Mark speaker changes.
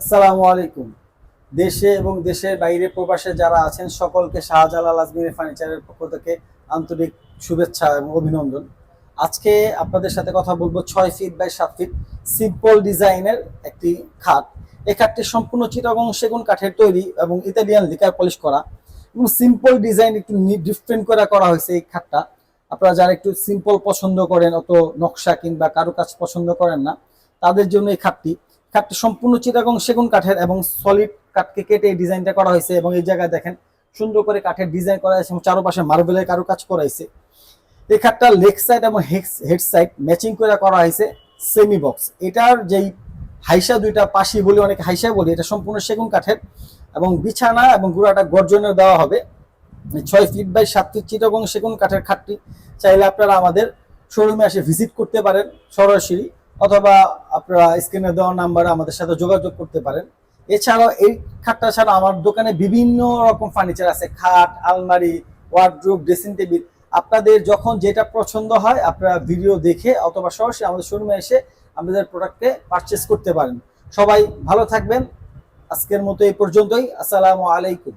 Speaker 1: আসসালামু আলাইকুম। দেশে এবং দেশের বাইরে প্রবাসে যারা আছেন সকলকে শাহজালাল আজমির ফার্নিচারের পক্ষ থেকে আন্তরিক শুভেচ্ছা এবং অভিনন্দন। আজকে আপনাদের সাথে কথা বলবো 6 ফিট বাই 7 ফিট সিম্পল ডিজাইনের একটি খাট। এই খাটটি সম্পূর্ণ চিটাগং সেগুন কাঠের তৈরি এবং ইতালিয়ান লিকার পলিশ করা এবং সিম্পল ডিজাইন একটু ডিফারেন্ট করে করা হয়েছে এই খাটটা। আপনারা যারা একটু সিম্পল পছন্দ করেন, অত নকশা কিংবা কারুকাজ পছন্দ করেন না, তাদের জন্য এই খাটটি কাঠটি সম্পূর্ণ চিটাগং সেগুন কাঠের এবং সলিড কাঠকে কেটে এই ডিজাইনটা করা হয়েছে। এবং এই জায়গায় দেখেন সুন্দর করে কাঠের ডিজাইন করা হয়েছে এবং চারপাশে মার্বেলের কারুকাজ করা হয়েছে। এই খাটটা লেগ সাইড এবং হেড সাইড ম্যাচিং করে করা হয়েছে সেমি বক্স। এটার যেই হাইসা দুইটা পাশি বলি, অনেকে হাইসা বলি, এটা সম্পূর্ণ সেগুন কাঠের এবং বিছানা এবং গুঁড়াটা গর্জনের দেওয়া হবে। 6 ফিট বাই 7 ফিট চিটাগং সেগুন কাঠের খাটটি চাইলে আপনারা আমাদের শোরুমে এসে ভিজিট করতে পারেন সরাসরি, অথবা আপনারা স্ক্রিনে দেওয়া নাম্বারে আমাদের সাথে যোগাযোগ করতে পারেন। এছাড়াও এই খাটটা ছাড়া আমার দোকানে বিভিন্ন রকম ফার্নিচার আছে, খাট, আলমারি, ওয়ার্ডরোব, ড্রেসিং টেবিল। আপনাদের যখন যেটা পছন্দ হয় আপনারা ভিডিও দেখে অথবা সরাসরি আমাদের শোরুমে এসে আমাদের প্রোডাক্টে পারচেস করতে পারেন। সবাই ভালো থাকবেন। আজকের মতো এই পর্যন্তই। আসসালামু আলাইকুম।